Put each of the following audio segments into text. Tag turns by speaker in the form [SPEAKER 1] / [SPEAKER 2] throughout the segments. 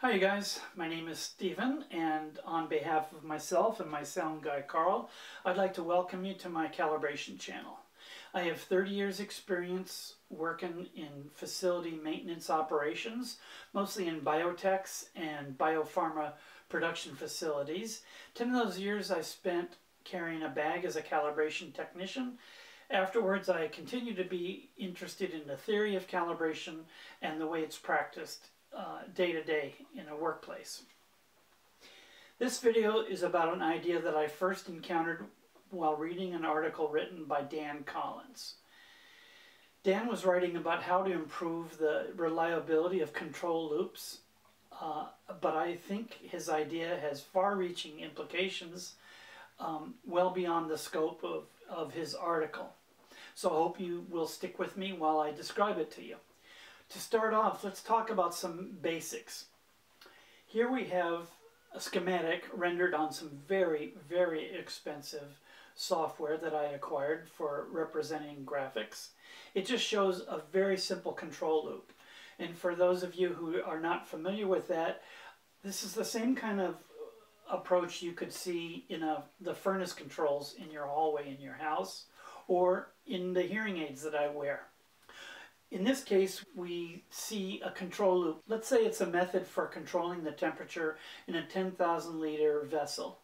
[SPEAKER 1] Hi you guys, my name is Stephen, and on behalf of myself and my sound guy Carl, I'd like to welcome you to my calibration channel. I have 30 years experience working in facility maintenance operations, mostly in biotechs and biopharma production facilities. 10 of those years I spent carrying a bag as a calibration technician. Afterwards, I continued to be interested in the theory of calibration and the way it's practiced day to day in a workplace. This video is about an idea that I first encountered while reading an article written by Dan Collins. Dan was writing about how to improve the reliability of control loops, but I think his idea has far-reaching implications well beyond the scope of his article. So I hope you will stick with me while I describe it to you. To start off, let's talk about some basics. Here we have a schematic rendered on some very, very expensive software that I acquired for representing graphics. It just shows a very simple control loop. And for those of you who are not familiar with that, this is the same kind of approach you could see in the furnace controls in your hallway in your house, or in the hearing aids that I wear. In this case, we see a control loop. Let's say it's a method for controlling the temperature in a 10,000 liter vessel.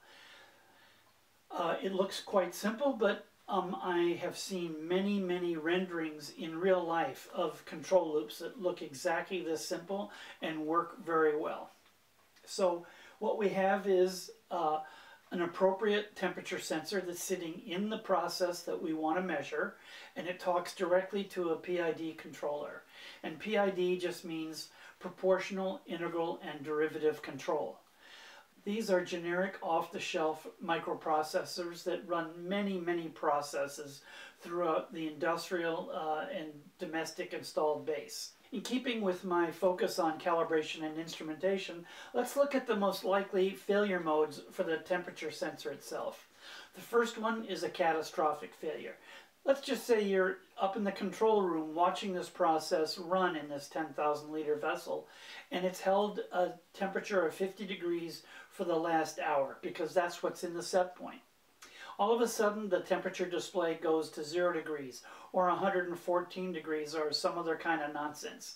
[SPEAKER 1] It looks quite simple, but I have seen many renderings in real life of control loops that look exactly this simple and work very well. So what we have is an appropriate temperature sensor that's sitting in the process that we want to measure, and it talks directly to a PID controller. And PID just means proportional, integral, and derivative control. These are generic off-the-shelf microprocessors that run many processes throughout the industrial and domestic installed base. In keeping with my focus on calibration and instrumentation, let's look at the most likely failure modes for the temperature sensor itself. The first one is a catastrophic failure. Let's just say you're up in the control room watching this process run in this 10,000 liter vessel, and it's held a temperature of 50 degrees for the last hour, because that's what's in the set point. All of a sudden, the temperature display goes to 0 degrees, or 114 degrees, or some other kind of nonsense.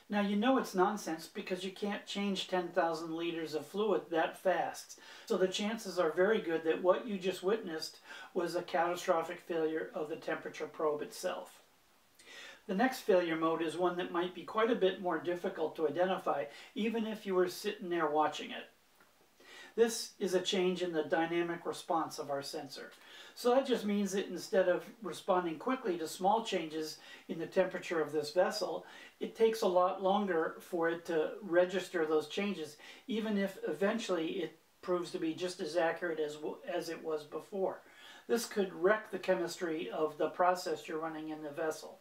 [SPEAKER 1] Now, you know it's nonsense because you can't change 10,000 liters of fluid that fast. So the chances are very good that what you just witnessed was a catastrophic failure of the temperature probe itself. The next failure mode is one that might be quite a bit more difficult to identify, even if you were sitting there watching it. This is a change in the dynamic response of our sensor. So that just means that instead of responding quickly to small changes in the temperature of this vessel, it takes a lot longer for it to register those changes, even if eventually it proves to be just as accurate as it was before. This could wreck the chemistry of the process you're running in the vessel.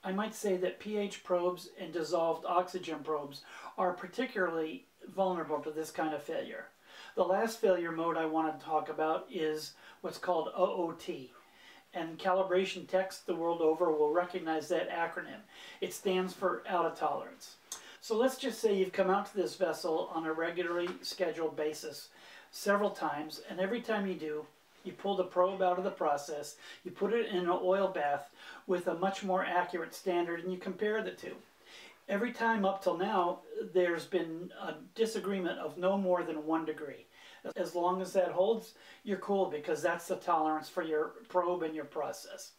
[SPEAKER 1] I might say that pH probes and dissolved oxygen probes are particularly vulnerable to this kind of failure. The last failure mode I want to talk about is what's called OOT. And calibration techs the world over will recognize that acronym. It stands for out of tolerance. So let's just say you've come out to this vessel on a regularly scheduled basis several times, and every time you do, you pull the probe out of the process, you put it in an oil bath with a much more accurate standard, and you compare the two. Every time up till now, there's been a disagreement of no more than 1 degree. As long as that holds, you're cool, because that's the tolerance for your probe and your process.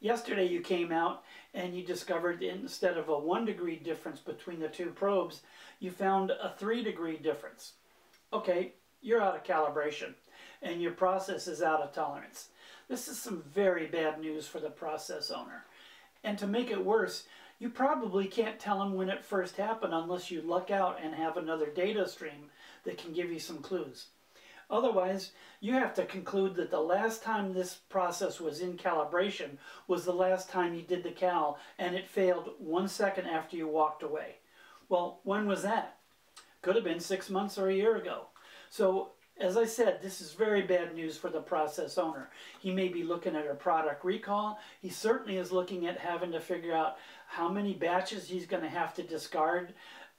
[SPEAKER 1] Yesterday you came out and you discovered instead of a 1 degree difference between the two probes, you found a 3 degree difference. Okay, you're out of calibration, and your process is out of tolerance. This is some very bad news for the process owner. And to make it worse, you probably can't tell them when it first happened unless you luck out and have another data stream that can give you some clues. Otherwise, you have to conclude that the last time this process was in calibration was the last time you did the cal, and it failed 1 second after you walked away. Well, when was that? Could have been 6 months or a year ago. So, as I said, this is very bad news for the process owner. He may be looking at a product recall. He certainly is looking at having to figure out how many batches he's going to have to discard.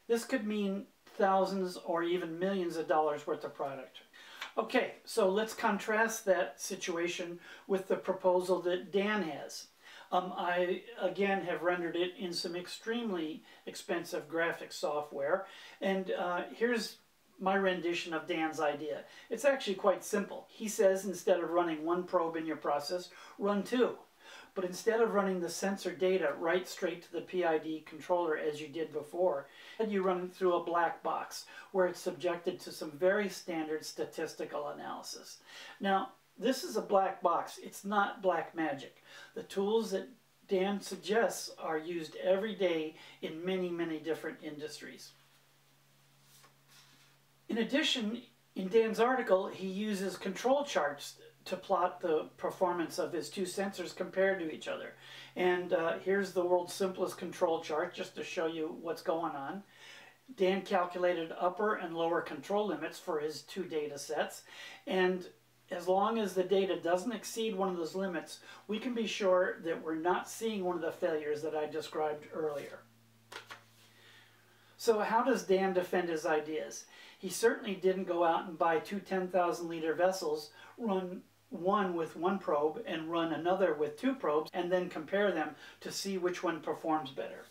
[SPEAKER 1] This could mean thousands or even millions of dollars worth of product. Okay, so let's contrast that situation with the proposal that Dan has. I, again, have rendered it in some extremely expensive graphics software, and here's my rendition of Dan's idea. It's actually quite simple. He says instead of running one probe in your process, run two. But instead of running the sensor data right straight to the PID controller as you did before, you run it through a black box where it's subjected to some very standard statistical analysis. Now, this is a black box. It's not black magic. The tools that Dan suggests are used every day in many, many different industries. In addition, in Dan's article, he uses control charts to plot the performance of his two sensors compared to each other. And here's the world's simplest control chart, just to show you what's going on. Dan calculated upper and lower control limits for his two data sets, and as long as the data doesn't exceed one of those limits, we can be sure that we're not seeing one of the failures that I described earlier. So how does Dan defend his ideas? He certainly didn't go out and buy two 10,000-liter vessels, run one with one probe and run another with two probes, and then compare them to see which one performs better.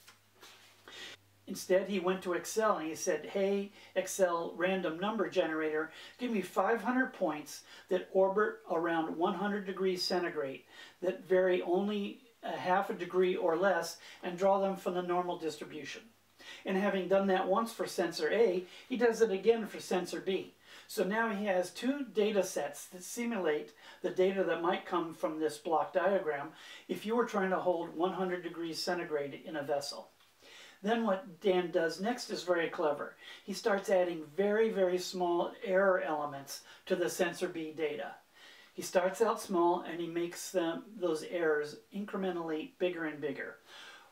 [SPEAKER 1] Instead, he went to Excel and he said, hey, Excel random number generator, give me 500 points that orbit around 100 degrees centigrade, that vary only a half a degree or less, and draw them from the normal distribution. And having done that once for sensor A, he does it again for sensor B. So now he has two data sets that simulate the data that might come from this block diagram if you were trying to hold 100 degrees centigrade in a vessel. Then what Dan does next is very clever. He starts adding very, very small error elements to the sensor B data. He starts out small and he makes those errors incrementally bigger and bigger.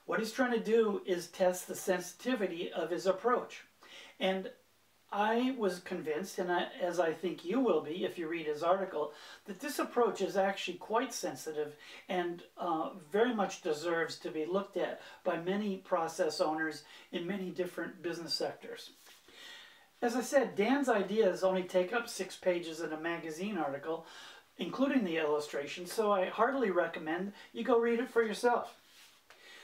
[SPEAKER 1] What he's trying to do is test the sensitivity of his approach. And I was convinced, and as I think you will be if you read his article, that this approach is actually quite sensitive and very much deserves to be looked at by many process owners in many different business sectors. As I said, Dan's ideas only take up 6 pages in a magazine article, including the illustrations, so I heartily recommend you go read it for yourself.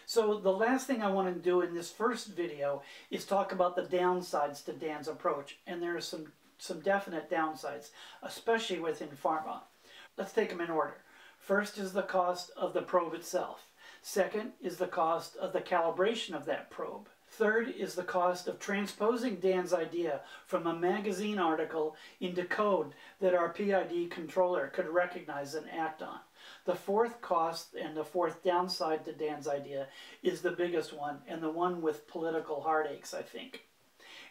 [SPEAKER 1] So the last thing I want to do in this first video is talk about the downsides to Dan's approach. And there are some definite downsides, especially within pharma. Let's take them in order. First is the cost of the probe itself. Second is the cost of the calibration of that probe. Third is the cost of transposing Dan's idea from a magazine article into code that our PID controller could recognize and act on. The fourth cost and the fourth downside to Dan's idea is the biggest one, and the one with political heartaches, I think.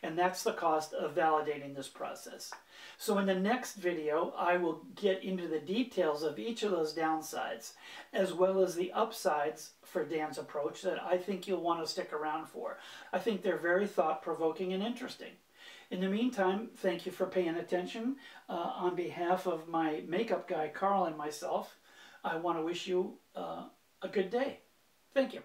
[SPEAKER 1] And that's the cost of validating this process. So in the next video, I will get into the details of each of those downsides, as well as the upsides for Dan's approach that I think you'll want to stick around for. I think they're very thought-provoking and interesting. In the meantime, thank you for paying attention. On behalf of my makeup guy, Carl, and myself, I want to wish you a good day. Thank you.